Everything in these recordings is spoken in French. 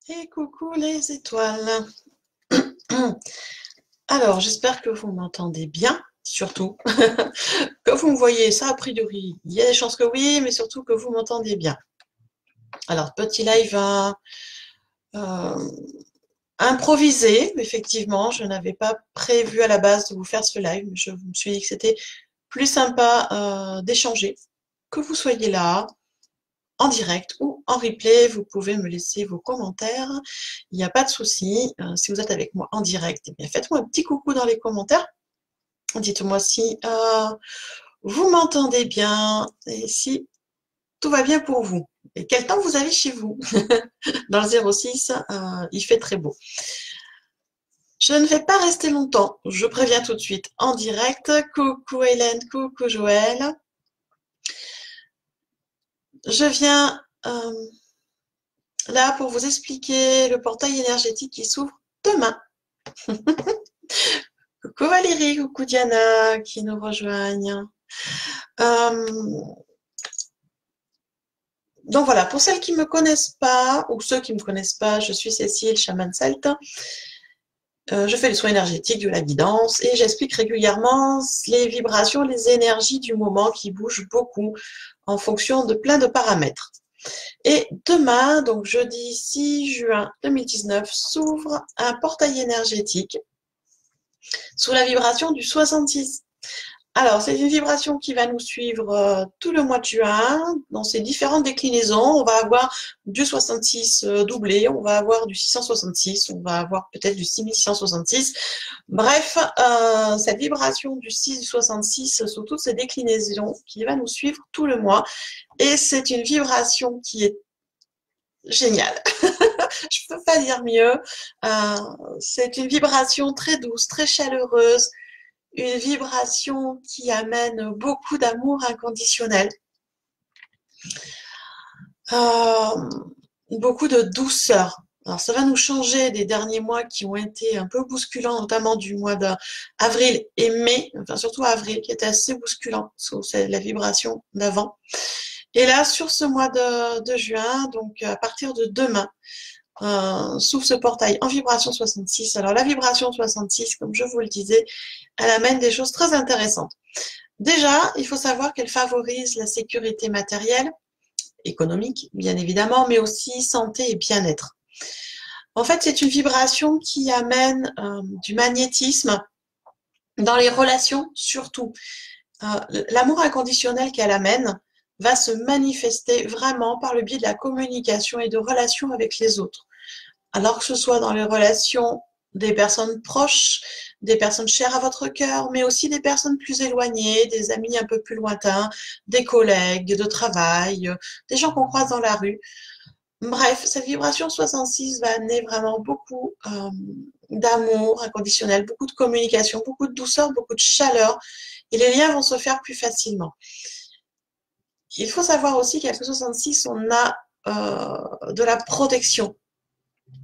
Et coucou les étoiles. Alors, j'espère que vous m'entendez bien, surtout que vous me voyez, ça a priori. Il y a des chances que oui, mais surtout que vous m'entendez bien. Alors, petit live euh, improvisé, effectivement. Je n'avais pas prévu à la base de vous faire ce live, mais je me suis dit que c'était plus sympa d'échanger, que vous soyez là, en direct ou en replay. Vous pouvez me laisser vos commentaires. Il n'y a pas de souci. Si vous êtes avec moi en direct, eh bien faites-moi un petit coucou dans les commentaires. Dites-moi si vous m'entendez bien et si tout va bien pour vous. Et quel temps vous avez chez vous? Dans le 06, il fait très beau. Je ne vais pas rester longtemps. Je préviens tout de suite en direct. Coucou Hélène, coucou Joël. Je viens là pour vous expliquer le portail énergétique qui s'ouvre demain. Coucou Valérie, coucou Diana qui nous rejoignent. Euh, donc voilà, pour celles qui ne me connaissent pas, ou ceux qui ne me connaissent pas, je suis Cécile, chamane celte. Je fais les soins énergétiques, de la guidance et j'explique régulièrement les vibrations, les énergies du moment qui bougent beaucoup en fonction de plein de paramètres. Et demain, donc jeudi 6 juin 2019, s'ouvre un portail énergétique sous la vibration du 66. Alors, c'est une vibration qui va nous suivre tout le mois de juin dans ses différentes déclinaisons. On va avoir du 66 doublé, on va avoir du 666, on va avoir peut-être du 6666. Bref, cette vibration du 6 du 66 sous toutes ces déclinaisons qui va nous suivre tout le mois. Et c'est une vibration qui est géniale. Je ne peux pas dire mieux. C'est une vibration très douce, très chaleureuse, une vibration qui amène beaucoup d'amour inconditionnel, euh, beaucoup de douceur. Alors ça va nous changer des derniers mois qui ont été un peu bousculants, notamment du mois d'avril et mai, enfin surtout avril qui était assez bousculant, c'est la vibration d'avant. Et là, sur ce mois de juin, donc à partir de demain, s'ouvre ce portail en vibration 66. Alors la vibration 66, comme je vous le disais, elle amène des choses très intéressantes. Déjà, il faut savoir qu'elle favorise la sécurité matérielle, économique, bien évidemment, mais aussi santé et bien-être. En fait, c'est une vibration qui amène du magnétisme dans les relations, surtout. L'amour inconditionnel qu'elle amène va se manifester vraiment par le biais de la communication et de relations avec les autres. Alors que ce soit dans les relations des personnes proches, des personnes chères à votre cœur, mais aussi des personnes plus éloignées, des amis un peu plus lointains, des collègues de travail, des gens qu'on croise dans la rue. Bref, cette vibration 66 va amener vraiment beaucoup d'amour inconditionnel, beaucoup de communication, beaucoup de douceur, beaucoup de chaleur, et les liens vont se faire plus facilement. Il faut savoir aussi qu'avec le 66, on a de la protection,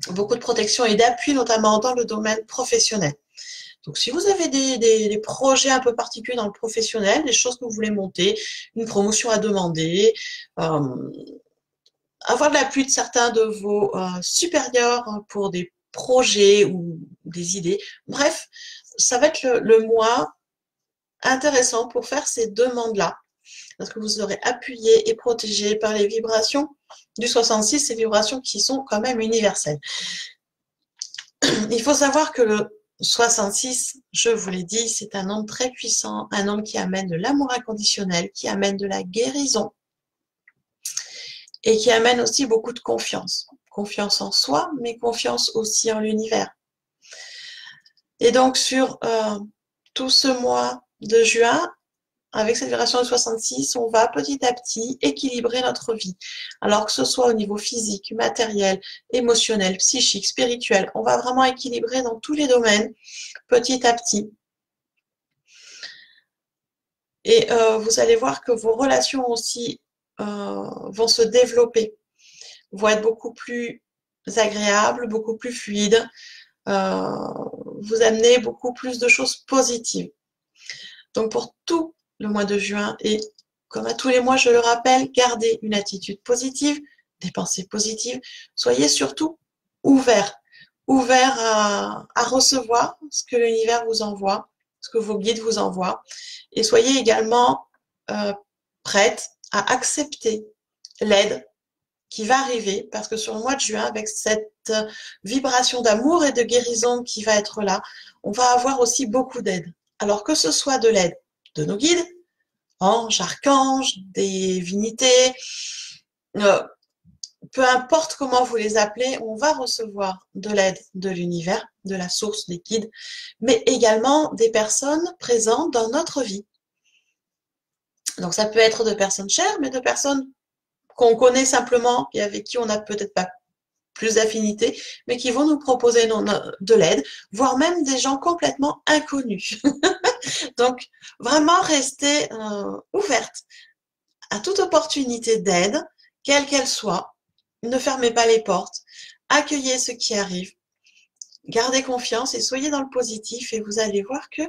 beaucoup de protection et d'appui, notamment dans le domaine professionnel. Donc, si vous avez des projets un peu particuliers dans le professionnel, des choses que vous voulez monter, une promotion à demander, avoir de l'appui de certains de vos supérieurs pour des projets ou des idées, bref, ça va être le mois intéressant pour faire ces demandes-là, parce que vous serez appuyé et protégé par les vibrations du 66, ces vibrations qui sont quand même universelles. Il faut savoir que le 66, je vous l'ai dit, c'est un homme très puissant, un homme qui amène de l'amour inconditionnel, qui amène de la guérison et qui amène aussi beaucoup de confiance. Confiance en soi, mais confiance aussi en l'univers. Et donc sur tout ce mois de juin, avec cette vibration de 66, on va petit à petit équilibrer notre vie. Alors que ce soit au niveau physique, matériel, émotionnel, psychique, spirituel, on va vraiment équilibrer dans tous les domaines, petit à petit. Et vous allez voir que vos relations aussi vont se développer, vont être beaucoup plus agréables, beaucoup plus fluides, vous amener beaucoup plus de choses positives. Donc pour tout le mois de juin et comme à tous les mois, je le rappelle, gardez une attitude positive, des pensées positives. Soyez surtout ouvert, ouvert à recevoir ce que l'univers vous envoie, ce que vos guides vous envoient. Et soyez également prête à accepter l'aide qui va arriver, parce que sur le mois de juin, avec cette vibration d'amour et de guérison qui va être là, on va avoir aussi beaucoup d'aide. Alors que ce soit de l'aide de nos guides, anges, archanges, des divinités, euh, peu importe comment vous les appelez, on va recevoir de l'aide de l'univers, de la source, des guides, mais également des personnes présentes dans notre vie. Donc ça peut être de personnes chères, mais de personnes qu'on connaît simplement et avec qui on n'a peut-être pas plus d'affinité, mais qui vont nous proposer de l'aide, voire même des gens complètement inconnus. Donc vraiment restez ouverte à toute opportunité d'aide, quelle qu'elle soit. Ne fermez pas les portes, accueillez ce qui arrive, gardez confiance et soyez dans le positif et vous allez voir que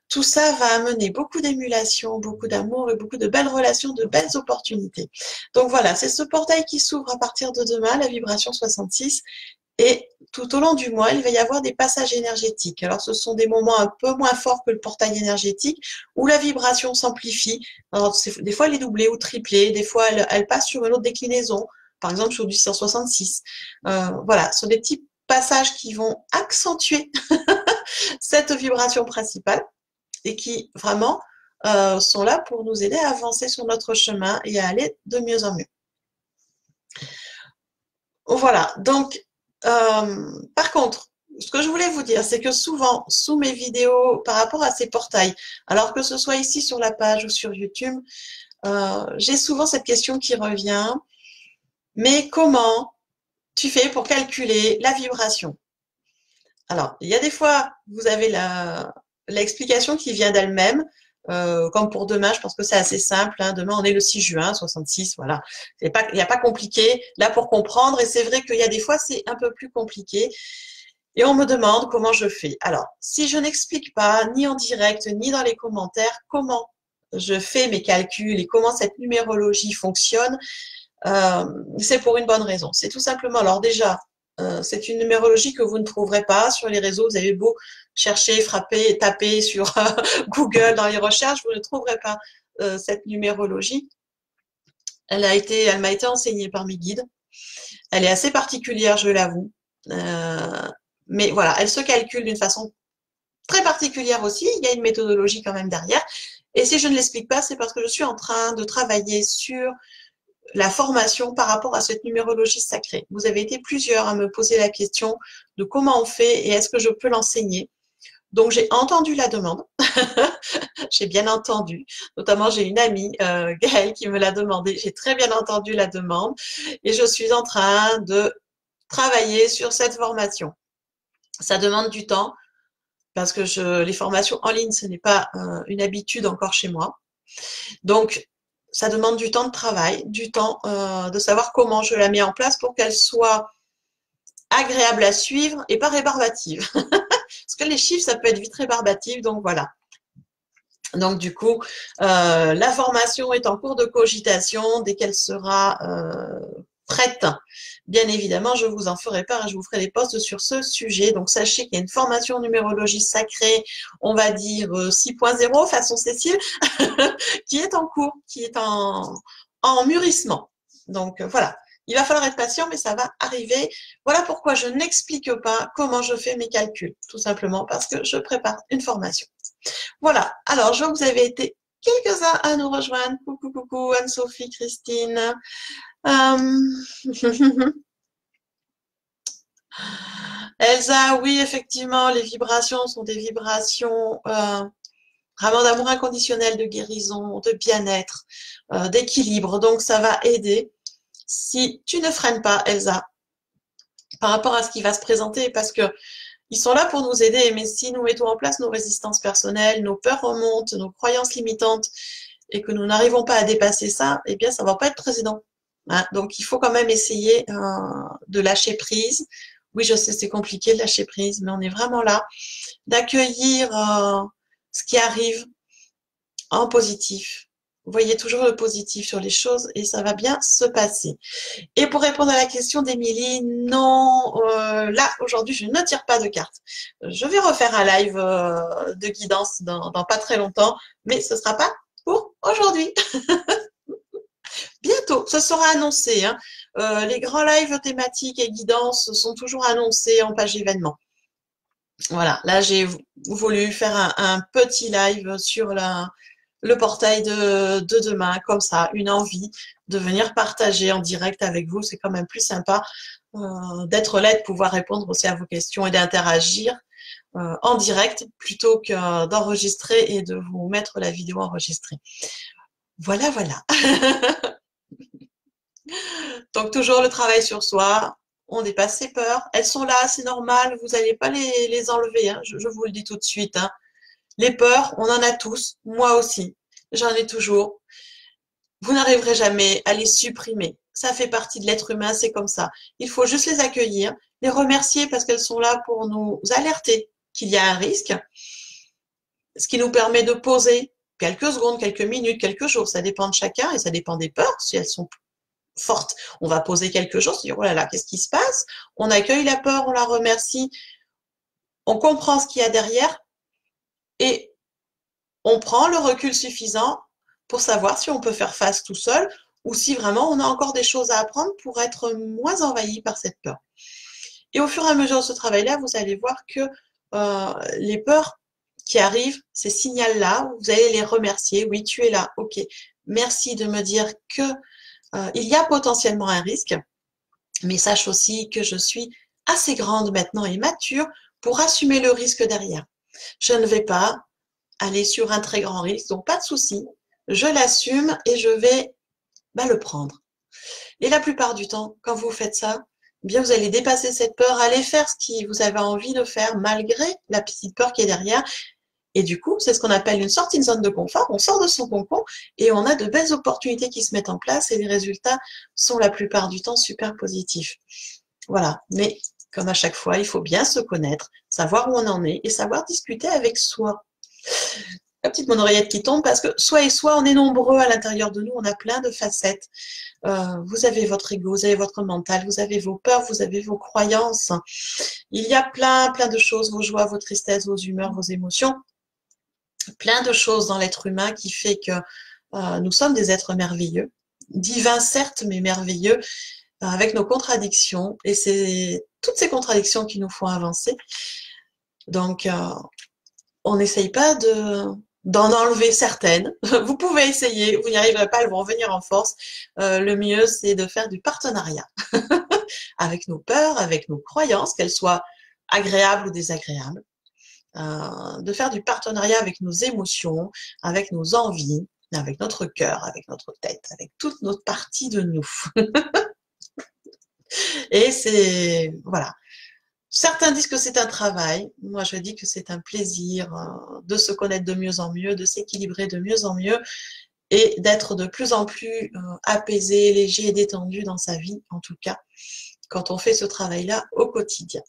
tout ça va amener beaucoup d'émulation, beaucoup d'amour et beaucoup de belles relations, de belles opportunités. Donc voilà, c'est ce portail qui s'ouvre à partir de demain, la vibration 66. Et tout au long du mois, il va y avoir des passages énergétiques. Alors, ce sont des moments un peu moins forts que le portail énergétique, où la vibration s'amplifie. Alors, des fois, elle est doublée ou triplée. Des fois, elle passe sur une autre déclinaison. Par exemple, sur du 166. Voilà, ce sont des petits passages qui vont accentuer cette vibration principale et qui, vraiment, sont là pour nous aider à avancer sur notre chemin et à aller de mieux en mieux. Voilà, donc, par contre, ce que je voulais vous dire, c'est que souvent, sous mes vidéos, par rapport à ces portails, alors que ce soit ici sur la page ou sur YouTube, j'ai souvent cette question qui revient, mais comment tu fais pour calculer la vibration? Alors, il y a des fois, vous avez l'explication qui vient d'elle-même, comme pour demain, je pense que c'est assez simple. Hein. Demain, on est le 6 juin, 66, voilà. Il n'y a pas compliqué là pour comprendre. Et c'est vrai qu'il y a des fois, c'est un peu plus compliqué. Et on me demande comment je fais. Alors, si je n'explique pas, ni en direct, ni dans les commentaires, comment je fais mes calculs et comment cette numérologie fonctionne, c'est pour une bonne raison. C'est tout simplement, alors déjà, c'est une numérologie que vous ne trouverez pas sur les réseaux. Vous avez beau chercher, frapper, taper sur Google dans les recherches, vous ne trouverez pas cette numérologie. Elle m'a été enseignée par mes guides. Elle est assez particulière, je l'avoue. Mais voilà, elle se calcule d'une façon très particulière aussi. Il y a une méthodologie quand même derrière. Et si je ne l'explique pas, c'est parce que je suis en train de travailler sur la formation par rapport à cette numérologie sacrée. Vous avez été plusieurs à me poser la question de comment on fait et est-ce que je peux l'enseigner. Donc j'ai entendu la demande, j'ai bien entendu, notamment j'ai une amie, Gaëlle, qui me l'a demandé, j'ai très bien entendu la demande et je suis en train de travailler sur cette formation. Ça demande du temps parce que les formations en ligne, ce n'est pas une habitude encore chez moi. Donc, ça demande du temps de travail, du temps de savoir comment je la mets en place pour qu'elle soit agréable à suivre et pas rébarbative. Parce que les chiffres, ça peut être vite rébarbatif, donc voilà. Donc du coup, la formation est en cours de cogitation. Dès qu'elle sera prête, bien évidemment, je vous en ferai part et je vous ferai des posts sur ce sujet. Donc sachez qu'il y a une formation en numérologie sacrée, on va dire 6.0 façon Cécile, qui est en cours, qui est en mûrissement. Donc voilà. Il va falloir être patient, mais ça va arriver. Voilà pourquoi je n'explique pas comment je fais mes calculs. Tout simplement parce que je prépare une formation. Voilà. Alors, je vois que vous avez été quelques-uns à nous rejoindre. Coucou, coucou, Anne-Sophie, Christine. Elsa, oui, effectivement, les vibrations sont des vibrations vraiment d'amour inconditionnel, de guérison, de bien-être, d'équilibre. Donc, ça va aider. Si tu ne freines pas, Elsa, par rapport à ce qui va se présenter, parce que ils sont là pour nous aider, mais si nous mettons en place nos résistances personnelles, nos peurs remontent, nos croyances limitantes, et que nous n'arrivons pas à dépasser ça, eh bien, ça ne va pas être très aidant. Hein. Donc, il faut quand même essayer de lâcher prise. Oui, je sais, c'est compliqué de lâcher prise, mais on est vraiment là, d'accueillir ce qui arrive en positif. voyez toujours le positif sur les choses et ça va bien se passer. Et pour répondre à la question d'Émilie, non, là, aujourd'hui, je ne tire pas de cartes. Je vais refaire un live de guidance dans pas très longtemps, mais ce ne sera pas pour aujourd'hui. Bientôt, ce sera annoncé, hein. Les grands lives thématiques et guidance sont toujours annoncés en page événement. Voilà, là j'ai voulu faire un petit live sur le portail de demain, comme ça, une envie de venir partager en direct avec vous. C'est quand même plus sympa d'être là, de pouvoir répondre aussi à vos questions et d'interagir en direct plutôt que d'enregistrer et de vous mettre la vidéo enregistrée. Voilà, voilà. Donc toujours le travail sur soi, on dépasse ses peurs, elles sont là, c'est normal, vous n'allez pas les enlever, hein, je vous le dis tout de suite, hein. Les peurs, on en a tous, moi aussi, j'en ai toujours. Vous n'arriverez jamais à les supprimer. Ça fait partie de l'être humain, c'est comme ça. Il faut juste les accueillir, les remercier parce qu'elles sont là pour nous alerter qu'il y a un risque, ce qui nous permet de poser quelques secondes, quelques minutes, quelques jours, ça dépend de chacun et ça dépend des peurs, si elles sont fortes. On va poser quelque chose, dire oh là là, qu'est-ce qui se passe? On accueille la peur, on la remercie, on comprend ce qu'il y a derrière et on prend le recul suffisant pour savoir si on peut faire face tout seul ou si vraiment on a encore des choses à apprendre pour être moins envahi par cette peur. Et au fur et à mesure de ce travail-là, vous allez voir que les peurs qui arrivent, ces signaux-là, vous allez les remercier. Oui, tu es là, ok. Merci de me dire que il y a potentiellement un risque, mais sache aussi que je suis assez grande maintenant et mature pour assumer le risque derrière. Je ne vais pas aller sur un très grand risque, donc pas de souci, je l'assume et je vais le prendre. Et la plupart du temps, quand vous faites ça, bien vous allez dépasser cette peur, aller faire ce que vous avez envie de faire malgré la petite peur qui est derrière. Et du coup, c'est ce qu'on appelle une sortie de zone de confort. On sort de son cocon et on a de belles opportunités qui se mettent en place et les résultats sont la plupart du temps super positifs. Voilà. Mais comme à chaque fois, il faut bien se connaître, savoir où on en est et savoir discuter avec soi. La petite mon oreillette qui tombe parce que soi et soi, on est nombreux à l'intérieur de nous, on a plein de facettes. Vous avez votre ego, vous avez votre mental, vous avez vos peurs, vous avez vos croyances. Il y a plein de choses, vos joies, vos tristesses, vos humeurs, vos émotions. Plein de choses dans l'être humain qui fait que nous sommes des êtres merveilleux, divins certes, mais merveilleux, avec nos contradictions. Et c'est toutes ces contradictions qui nous font avancer. Donc, on n'essaye pas d'en enlever certaines. Vous pouvez essayer, vous n'y arriverez pas, elles vont venir en force. Le mieux, c'est de faire du partenariat avec nos peurs, avec nos croyances, qu'elles soient agréables ou désagréables. De faire du partenariat avec nos émotions, avec nos envies, avec notre cœur, avec notre tête, avec toute notre partie de nous. Et c'est, voilà. Certains disent que c'est un travail. Moi, je dis que c'est un plaisir de se connaître de mieux en mieux, de s'équilibrer de mieux en mieux et d'être de plus en plus apaisé, léger et détendu dans sa vie, en tout cas, quand on fait ce travail-là au quotidien.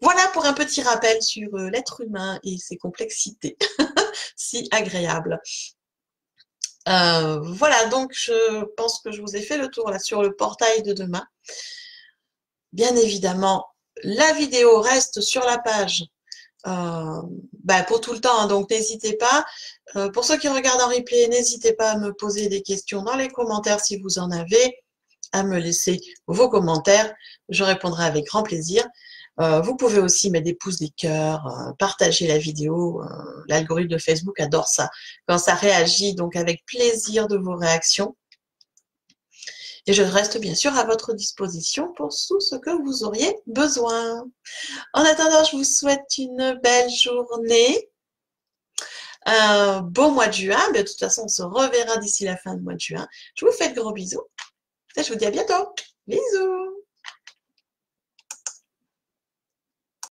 Voilà pour un petit rappel sur l'être humain et ses complexités si agréables. Voilà, donc je pense que je vous ai fait le tour là sur le portail de demain. Bien évidemment, la vidéo reste sur la page pour tout le temps, hein, donc n'hésitez pas. Pour ceux qui regardent en replay, n'hésitez pas à me poser des questions dans les commentaires si vous en avez, à me laisser vos commentaires. Je répondrai avec grand plaisir. Vous pouvez aussi mettre des pouces, des cœurs, partager la vidéo. L'algorithme de Facebook adore ça. Quand ça réagit, donc avec plaisir de vos réactions. Et je reste bien sûr à votre disposition pour tout ce que vous auriez besoin. En attendant, je vous souhaite une belle journée. Un beau mois de juin. Mais de toute façon, on se reverra d'ici la fin du mois de juin. Je vous fais de gros bisous. Et je vous dis à bientôt. Bisous.